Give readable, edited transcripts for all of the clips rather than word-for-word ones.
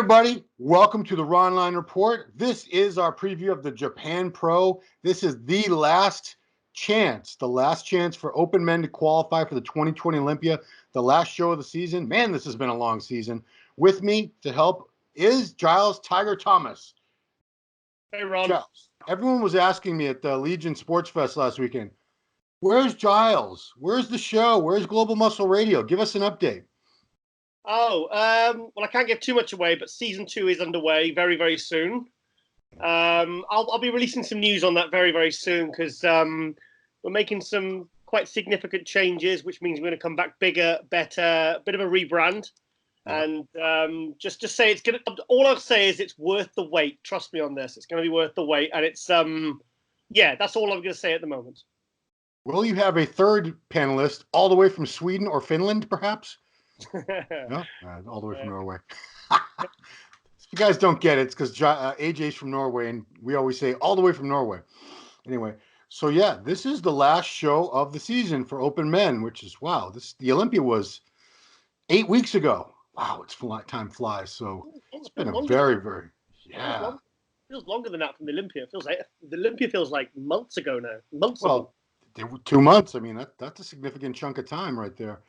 everybody, welcome to the Ronline Report. This is our preview of the Japan Pro. This is the last chance for open men to qualify for the 2020 Olympia, the last show of the season. Man, this has been a long season. With me to help is Giles Tiger Thomas. Hey, Ron. Giles, everyone was asking me at the Legion Sports Fest last weekend, where's Giles? Where's the show? Where's Global Muscle Radio? Give us an update. Well, I can't give too much away, but season 2 is underway very, very soon. I'll be releasing some news on that very, very soon because we're making some quite significant changes, which means we're going to come back bigger, better, a bit of a rebrand. And just say it's going to. All I'll say is it's worth the wait. Trust me on this; it's going to be worth the wait. And it's that's all I'm going to say at the moment. Will you have a third panelist all the way from Sweden or Finland, perhaps? No, all the way from Norway. If you guys don't get it, it's because AJ's from Norway, and we always say all the way from Norway. Anyway, so yeah, this is the last show of the season for open men, which is wow. The Olympia was 8 weeks ago. Wow, time flies. So it's been a very, very feels longer than that from the Olympia. It feels like the Olympia feels like months ago now. Well, they were 2 months. I mean, that's a significant chunk of time right there.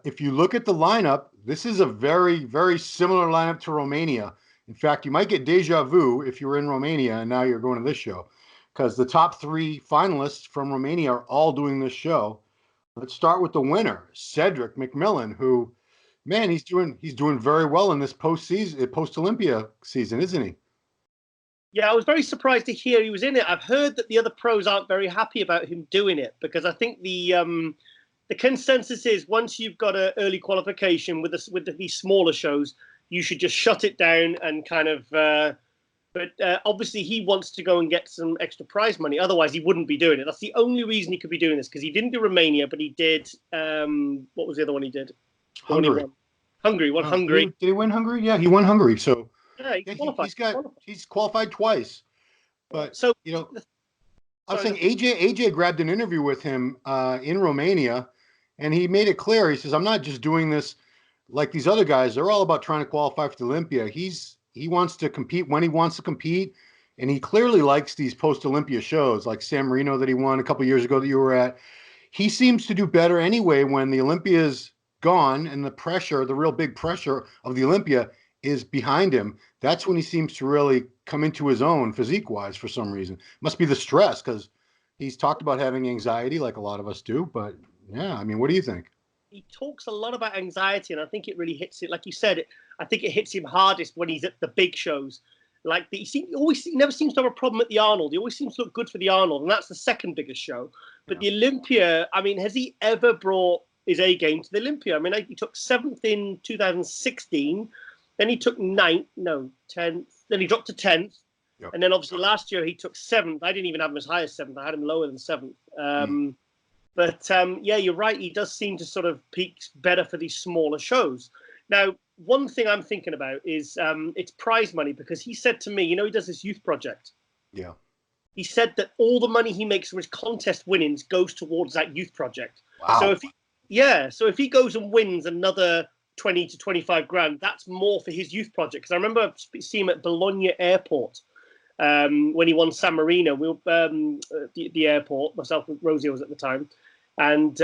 If you look at the lineup, this is a very, very similar lineup to Romania. In fact, you might get deja vu if you were in Romania and now you're going to this show, because the top 3 finalists from Romania are all doing this show. Let's start with the winner, Cedric McMillan, who, man, he's doing very well in this post-Olympia season, isn't he? Yeah, I was very surprised to hear he was in it. I've heard that the other pros aren't very happy about him doing it because I think the consensus is once you've got an early qualification with these smaller shows, you should just shut it down and kind of. But obviously, he wants to go and get some extra prize money. Otherwise, he wouldn't be doing it. That's the only reason he could be doing this because he didn't do Romania, but he did. What was the other one he did? Hungary. Hungary. Won Hungary. Did he win Hungary? Yeah, he won Hungary. So yeah, he's qualified twice. But so I was saying AJ grabbed an interview with him in Romania. And he made it clear. He says, I'm not just doing this like these other guys. They're all about trying to qualify for the Olympia. He wants to compete when he wants to compete. And he clearly likes these post-Olympia shows like San Marino that he won a couple years ago that you were at. He seems to do better anyway when the Olympia is gone and the real big pressure of the Olympia is behind him. That's when he seems to really come into his own physique-wise for some reason. Must be the stress because he's talked about having anxiety like a lot of us do, but yeah, I mean, what do you think? He talks a lot about anxiety, and I think it really hits it. Like you said, I think it hits him hardest when he's at the big shows. Like he never seems to have a problem at the Arnold. He always seems to look good for the Arnold, and that's the second biggest show. But the Olympia, I mean, has he ever brought his A game to the Olympia? I mean, he took 7th in 2016, then he took 10th, then he dropped to 10th, and then obviously last year he took 7th. I didn't even have him as high as 7th. I had him lower than 7th. But you're right. He does seem to sort of peak better for these smaller shows. Now, one thing I'm thinking about is it's prize money because he said to me, he does this youth project. Yeah. He said that all the money he makes from his contest winnings goes towards that youth project. Wow. So if he goes and wins another 20 to 25 grand, that's more for his youth project. Because I remember seeing him at Bologna Airport. When he won San Marino, the airport, myself and Rosie was at the time, and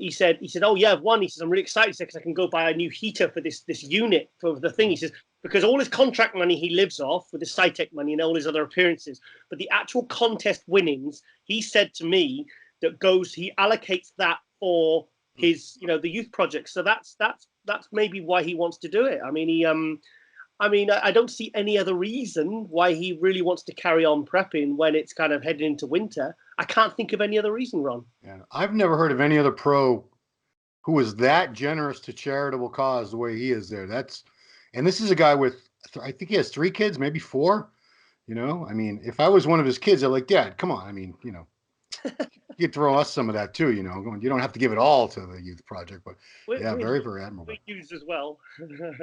he said, "Oh yeah, I've won." He says, "I'm really excited because I can go buy a new heater for this unit for the thing." He says because all his contract money he lives off with his Cytec money and all his other appearances, but the actual contest winnings, he said to me that he allocates that for his the youth project. So that's maybe why he wants to do it. I mean I don't see any other reason why he really wants to carry on prepping when it's kind of heading into winter. I can't think of any other reason, Ron. Yeah, I've never heard of any other pro who is that generous to charitable cause the way he is there. And this is a guy with, I think he has 3 kids, maybe 4. I mean, if I was one of his kids, I'd like, Dad, come on. I mean, you could throw us some of that too, you don't have to give it all to the youth project, but very, very admirable. We use as well.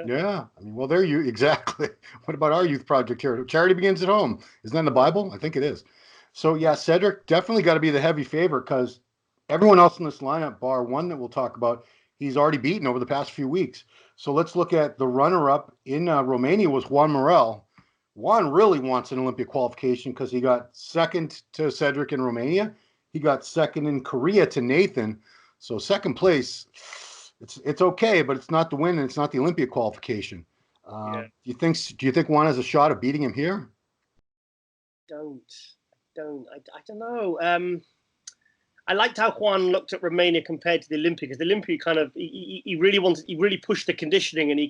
Yeah. I mean, well, there you exactly. What about our youth project here? Charity begins at home. Isn't that in the Bible? I think it is. So yeah, Cedric definitely got to be the heavy favorite because everyone else in this lineup, bar one that we'll talk about, he's already beaten over the past few weeks. So let's look at the runner-up in Romania was Juan Morel. Juan really wants an Olympia qualification because he got second to Cedric in Romania. He got second in Korea to Nathan. So second place, it's okay, but it's not the win and it's not the Olympia qualification. Do you think Juan has a shot of beating him here? I don't know. I liked how Juan looked at Romania compared to the Olympia, because the Olympia kind of he really pushed the conditioning, and he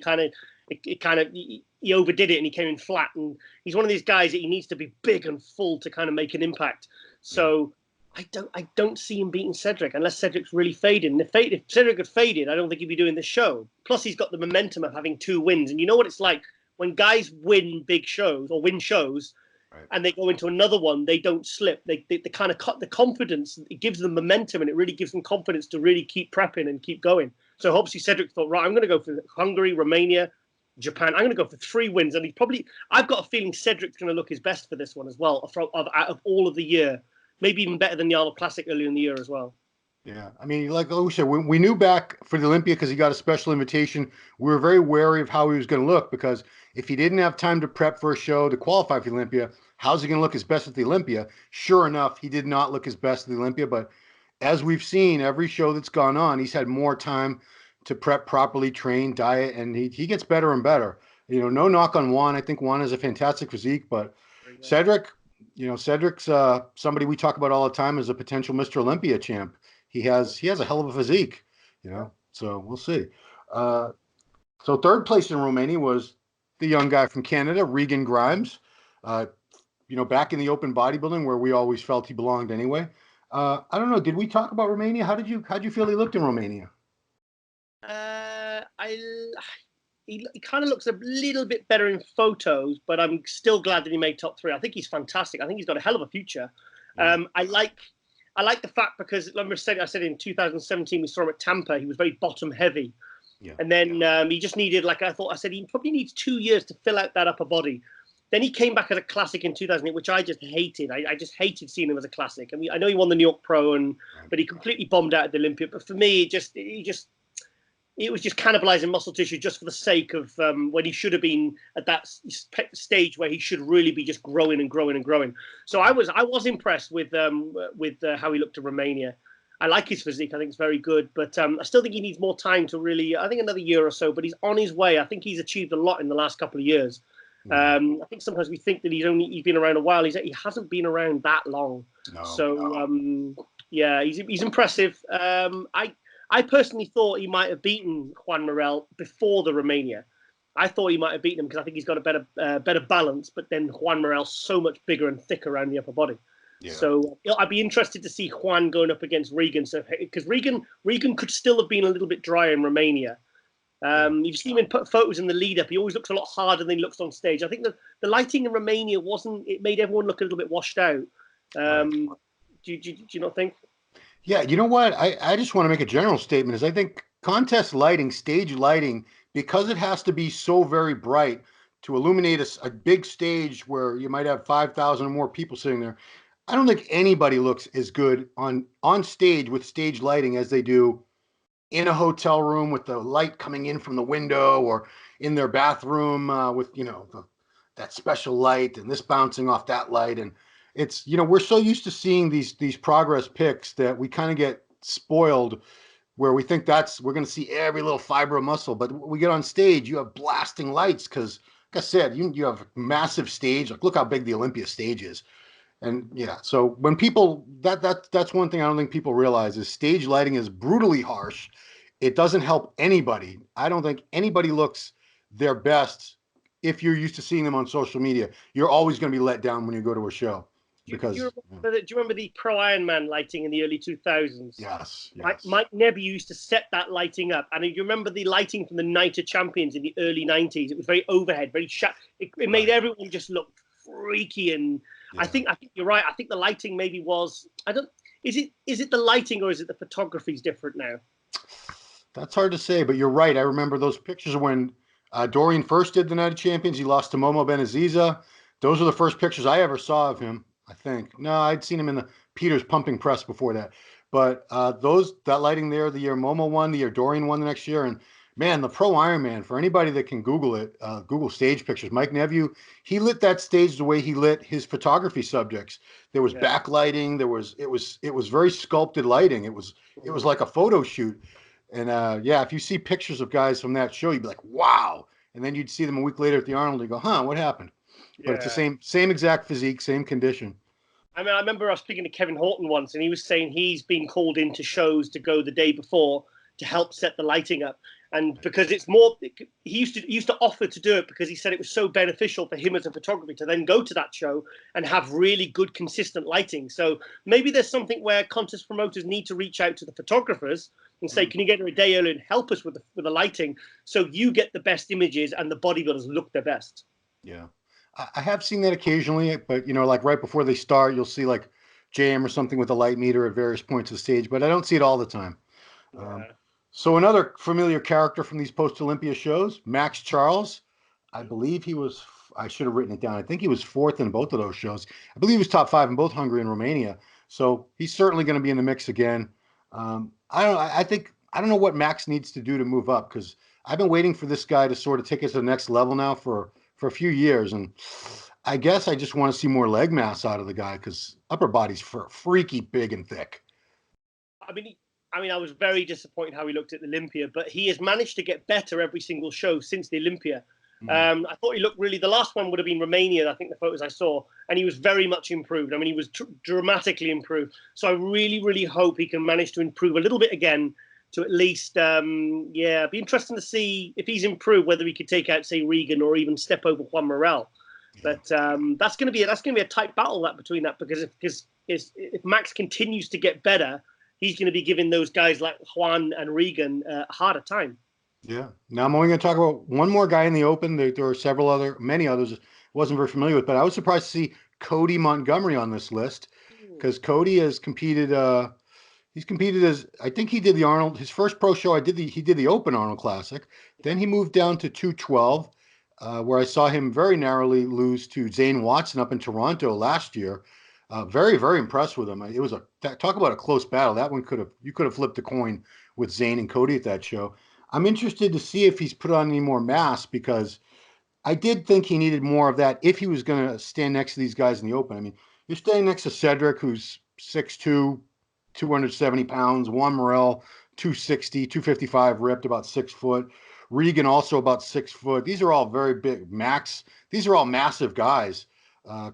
overdid it and he came in flat, and he's one of these guys that he needs to be big and full to kind of make an impact. So I don't see him beating Cedric unless Cedric's really fading. If Cedric had faded, I don't think he'd be doing this show. Plus, he's got the momentum of having 2 wins, and you know what it's like when guys win big shows or win shows. Right. And they go into another one, they don't slip. They kind of cut the confidence. It gives them momentum, and it really gives them confidence to really keep prepping and keep going. So obviously Cedric thought, right, I'm going to go for Hungary, Romania, Japan. I'm going to go for 3 wins, and I've got a feeling Cedric's going to look his best for this one as well. Out of all of the year, maybe even better than the Arnold Classic earlier in the year as well. Yeah, I mean, like we said, we knew back for the Olympia because he got a special invitation. We were very wary of how he was going to look, because if he didn't have time to prep for a show to qualify for the Olympia, how's he going to look his best at the Olympia? Sure enough, he did not look his best at the Olympia, but as we've seen, every show that's gone on, he's had more time to prep properly, train, diet, and he gets better and better. No knock on Juan. I think Juan has a fantastic physique, but Cedric, Cedric's somebody we talk about all the time as a potential Mr. Olympia champ. He has a hell of a physique, so we'll see. So third place in Romania was the young guy from Canada, Regan Grimes, back in the open bodybuilding where we always felt he belonged anyway. I don't know. Did we talk about Romania? How'd you feel he looked in Romania? He kind of looks a little bit better in photos, but I'm still glad that he made top 3. I think he's fantastic. I think he's got a hell of a future. I like the fact, because I said in 2017 we saw him at Tampa. He was very bottom heavy, and then he just needed, I said he probably needs 2 years to fill out that upper body. Then he came back as a classic in 2008, which I just hated. I just hated seeing him as a classic. I mean, I know he won the New York Pro, but he completely bombed out at the Olympia. But for me, it was just cannibalizing muscle tissue just for the sake of when he should have been at that stage where he should really be just growing and growing and growing. So I was impressed with how he looked in Romania. I like his physique. I think it's very good, but I still think he needs more time to really. I think another year or so, but he's on his way. I think he's achieved a lot in the last couple of years. I think sometimes we think that he's been around a while. He hasn't been around that long. He's impressive. I personally thought he might have beaten Juan Morel before the Romania. I thought he might have beaten him because I think he's got a better balance, but then Juan Morel's so much bigger and thicker around the upper body. Yeah. So I'd be interested to see Juan going up against Regan. So because Regan could still have been a little bit drier in Romania. You've seen him put photos in the lead up. He always looks a lot harder than he looks on stage. I think the lighting in Romania it made everyone look a little bit washed out. Do you not think? Yeah, you know what? I just want to make a general statement is I think contest lighting, stage lighting, because it has to be so very bright to illuminate a big stage where you might have 5,000 or more people sitting there. I don't think anybody looks as good on stage with stage lighting as they do in a hotel room with the light coming in from the window, or in their bathroom with, that special light and this bouncing off that light. And it's, we're so used to seeing these progress pics that we kind of get spoiled where we think we're going to see every little fiber of muscle. But when we get on stage, you have blasting lights because, like I said, you have a massive stage. Like, look how big the Olympia stage is. And yeah, so when people, that's one thing I don't think people realize is stage lighting is brutally harsh. It doesn't help anybody. I don't think anybody looks their best if you're used to seeing them on social media. You're always going to be let down when you go to a show. Do you remember the Pro Ironman lighting in the early 2000s? Yes. Mike Nebby used to set that lighting up. And you remember the lighting from the Night of Champions in the early 90s? It was very overhead, very it made everyone just look freaky. And I think you're right. I think the lighting maybe was, is it the lighting or is it the photography's different now? That's hard to say, but you're right. I remember those pictures when Dorian first did the Night of Champions. He lost to Momo Benaziza. Those are the first pictures I ever saw of him, I think. No, I'd seen him in the Peters pumping press before that. But that lighting there, the year Momo won, the year Dorian won the next year, and man, the Pro Ironman, for anybody that can Google it, Google stage pictures. Mike Nevue, he lit that stage the way he lit his photography subjects. There was backlighting. It was very sculpted lighting. It was like a photo shoot. And if you see pictures of guys from that show, you'd be like, wow. And then you'd see them a week later at the Arnold, and you go, huh, what happened? But it's the same exact physique, same condition. I mean, I remember I was speaking to Kevin Horton once, and he was saying he's been called into shows to go the day before to help set the lighting up. And because it's more, he used to offer to do it because he said it was so beneficial for him as a photographer to then go to that show and have really good, consistent lighting. So maybe there's something where contest promoters need to reach out to the photographers and say, can you get here a day early and help us with the lighting so you get the best images and the bodybuilders look their best? Yeah. I have seen that occasionally, but like right before they start, you'll see like JM or something with a light meter at various points of the stage, but I don't see it all the time. Yeah. So another familiar character from these post-Olympia shows, Max Charles. I believe I should have written it down. I think he was fourth in both of those shows. I believe he was top 5 in both Hungary and Romania. So he's certainly going to be in the mix again. I don't know what Max needs to do to move up, because I've been waiting for this guy to sort of take us to the next level now for a few years. And I guess I just want to see more leg mass out of the guy, because upper body's freaky big and thick. I mean, I was very disappointed how he looked at the Olympia, but he has managed to get better every single show since the Olympia. I thought he looked the last one would have been Romania, I think the photos I saw, and he was very much improved. I mean, he was dramatically improved. So I really, really hope he can manage to improve a little bit again to at least, it'd be interesting to see if he's improved, whether he could take out, say, Regan or even step over Juan Morel. But that's going to be a tight battle between that, because if Max continues to get better, he's going to be giving those guys like Juan and Regan a harder time. Yeah. Now I'm only going to talk about one more guy in the Open. There are many others I wasn't very familiar with, but I was surprised to see Cody Montgomery on this list, because Cody has competed. He's competed as, I think he did the Arnold, his first pro show. He did the Open Arnold Classic. Then he moved down to 212, where I saw him very narrowly lose to Zane Watson up in Toronto last year. Very, very impressed with him. It was talk about a close battle. That one you could have flipped a coin with Zane and Cody at that show. I'm interested to see if he's put on any more mass, because I did think he needed more of that if he was going to stand next to these guys in the Open. I mean, you're standing next to Cedric, who's 6'2", 270 pounds, Juan Morel, 260, 255 ripped, about 6 foot. Regan also about 6 foot. These are all very big. Max, these are all massive guys.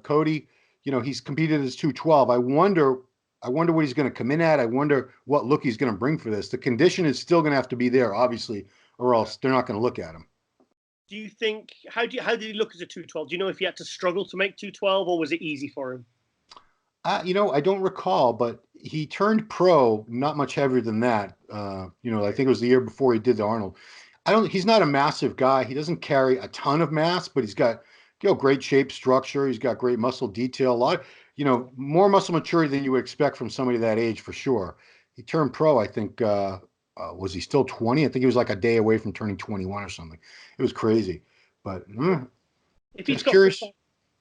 Cody, he's competed as 212. I wonder what he's going to come in at. I wonder what look he's going to bring for this. The condition is still going to have to be there, obviously, or else they're not going to look at him. Do you think, how did he look as a 212? Do you know if he had to struggle to make 212, or was it easy for him? I don't recall, but he turned pro not much heavier than that. I think it was the year before he did the Arnold. He's not a massive guy. He doesn't carry a ton of mass, but he's got, great shape, structure. He's got great muscle detail, a lot, more muscle maturity than you would expect from somebody that age, for sure. He turned pro, I think, was he still 20? I think he was like a day away from turning 21 or something. It was crazy, but if he's curious.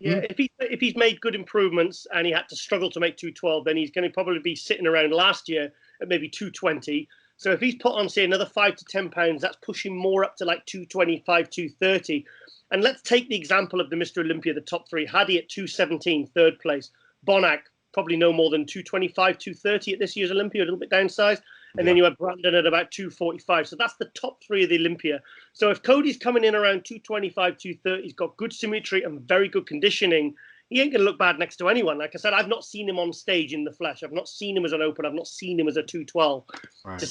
Yeah, if he's made good improvements and he had to struggle to make 212, then he's going to probably be sitting around last year at maybe 220. So if he's put on, say, another 5 to 10 pounds, that's pushing more up to like 225, 230. And let's take the example of the Mr. Olympia, the top 3. Hadi at 217, third place. Bonac, probably no more than 225, 230 at this year's Olympia, a little bit downsized. And then you have Brandon at about 245. So that's the top 3 of the Olympia. So if Cody's coming in around 225, 230, he's got good symmetry and very good conditioning, he ain't going to look bad next to anyone. Like I said, I've not seen him on stage in the flesh. I've not seen him as an Open. I've not seen him as a 212 to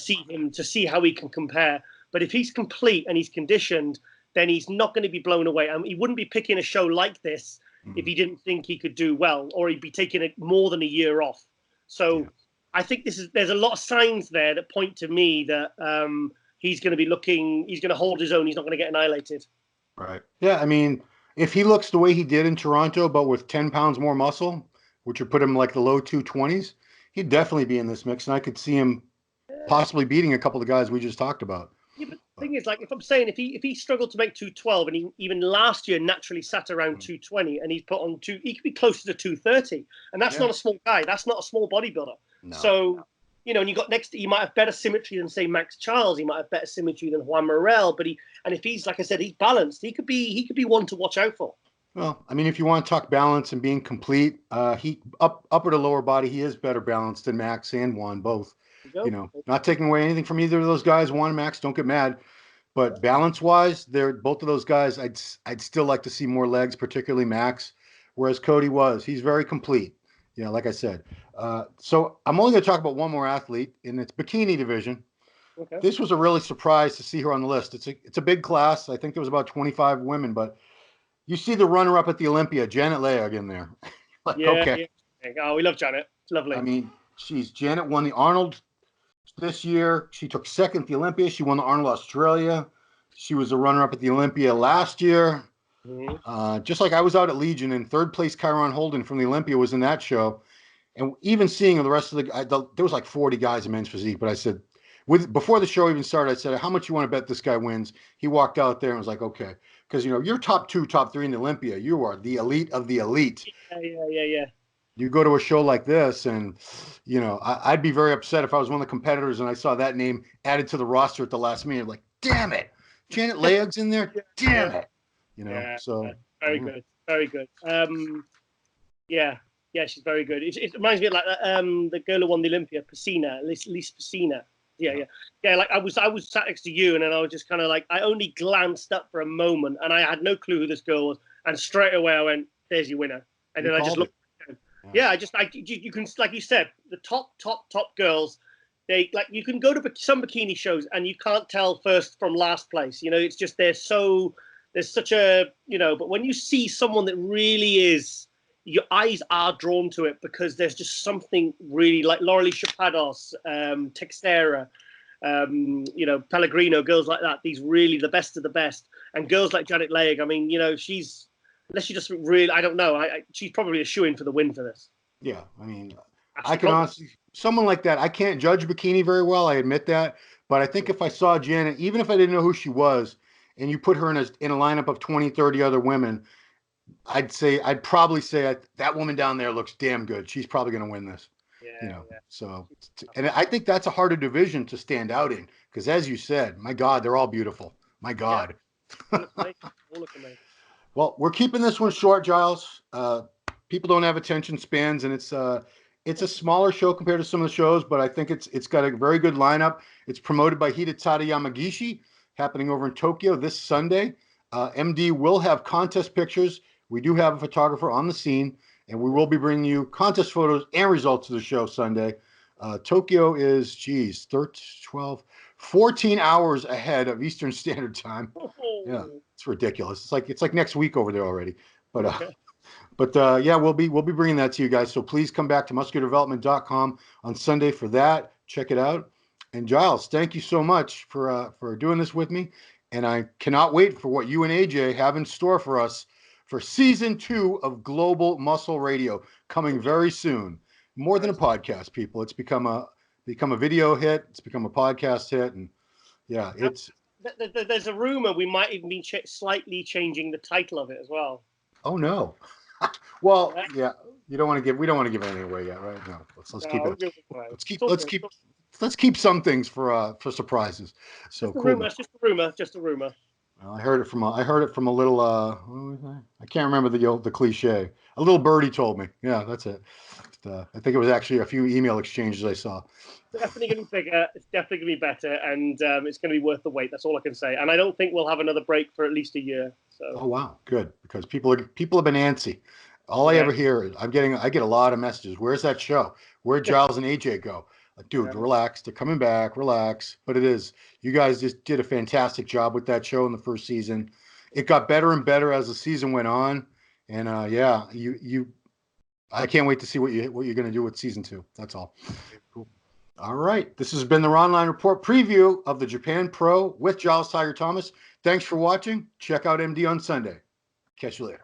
see how he can compare. But if he's complete and he's conditioned, then he's not going to be blown away. He wouldn't be picking a show like this if he didn't think he could do well, or he'd be taking it more than a year off. So I think there's a lot of signs there that point to me that he's going to hold his own. He's not going to get annihilated. Right. Yeah. I mean, if he looks the way he did in Toronto, but with 10 pounds more muscle, which would put him like the low 220s, he'd definitely be in this mix. And I could see him possibly beating a couple of guys we just talked about. Yeah, but the thing is, like, if I'm saying if he struggled to make 212, and he even last year naturally sat around 220, and he's put on he could be closer to 230, and that's not a small guy. That's not a small bodybuilder. No. So and you got you might have better symmetry than, say, Max Charles. He might have better symmetry than Juan Morel, but if he's, like I said, he's balanced, he could be one to watch out for. Well, I mean, if you want to talk balance and being complete, he upper to lower body, he is better balanced than Max and Juan both. Not taking away anything from either of those guys. Juan and Max, don't get mad, but balance wise, they're both of those guys. I'd still like to see more legs, particularly Max, whereas Cody he's very complete. Like I said. So I'm only going to talk about one more athlete in its bikini division. Okay. This was a really surprise to see her on the list. It's a big class. I think there was about 25 women, but you see the runner-up at the Olympia, Janet Leag, in there. Okay. Yeah. Oh, we love Janet. It's lovely. I mean, Janet won the Arnold this year. She took second at the Olympia. She won the Arnold Australia. She was a runner-up at the Olympia last year. Mm-hmm. Just like I was out at Legion, and third place Kyron Holden from the Olympia was in that show. And even seeing the rest of there was like 40 guys in men's physique, but I said, before the show even started, I said, how much you want to bet this guy wins? He walked out there and was like, okay. Because, you're top 2, top 3 in the Olympia. You are the elite of the elite. Yeah. You go to a show like this and, I'd be very upset if I was one of the competitors and I saw that name added to the roster at the last minute. Like, damn it. Janet Leag's in there. Damn it. So. Very good. Very good. Yeah, she's very good. It reminds me of like the girl who won the Olympia, Lisa Pacina. Yeah. Like I was sat next to you, and then I was just kind of like, I only glanced up for a moment, and I had no clue who this girl was, and straight away I went, "There's your winner." And then I just looked. You can, like you said, the top girls. They you can go to some bikini shows and you can't tell first from last place. It's just there's such a But when you see someone that really is, your eyes are drawn to it because there's just something really like Laurelie Chapados, Texera, Pellegrino, girls like that. These really the best of the best, and girls like Janet Leag. I mean, she's unless you just really, I don't know. She's probably a shoo-in for the win for this. Yeah, I mean, I can honestly, someone like that. I can't judge bikini very well. I admit that, but I think if I saw Janet, even if I didn't know who she was, and you put her in a lineup of 20, 30 other women, I'd probably say that woman down there looks damn good. She's probably going to win this. Yeah. So, and I think that's a harder division to stand out in because, as you said, my God, they're all beautiful. My God. Yeah. All look amazing. Well, we're keeping this one short, Giles. People don't have attention spans, and it's a smaller show compared to some of the shows, but I think it's got a very good lineup. It's promoted by Hidetada Yamagishi, happening over in Tokyo this Sunday. MD will have contest pictures. We do have a photographer on the scene, and we will be bringing you contest photos and results of the show Sunday. Tokyo is, 14 hours ahead of Eastern Standard Time. Yeah, it's ridiculous. It's like next week over there already. But we'll be bringing that to you guys. So please come back to musculardevelopment.com on Sunday for that. Check it out. And Giles, thank you so much for doing this with me. And I cannot wait for what you and AJ have in store for us for season 2 of Global Muscle Radio coming very soon. More than a podcast, people. It's become a video hit. It's become a podcast hit, and There's a rumor we might even be slightly changing the title of it as well. Oh no! Well, yeah, we don't want to give anything away yet, right? No, let's keep some things for surprises. So just cool. Just a rumor. Well, I heard it from a little I can't remember the cliche. A little birdie told me. Yeah, that's it. I think it was actually a few email exchanges I saw. It's definitely going to be bigger. It's definitely going to be better, and it's going to be worth the wait. That's all I can say. And I don't think we'll have another break for at least a year. So. Oh wow, good, because people have been antsy. All I ever hear is I get a lot of messages. Where's that show? Where'd Giles and AJ go? Like, dude, relax. They're coming back. Relax. But it is. You guys just did a fantastic job with that show in the first season. It got better and better as the season went on. And I can't wait to see what you're going to do with season 2. That's all. Cool. All right. This has been the Ronline Report preview of the Japan Pro with Giles Tiger Thomas. Thanks for watching. Check out MD on Sunday. Catch you later.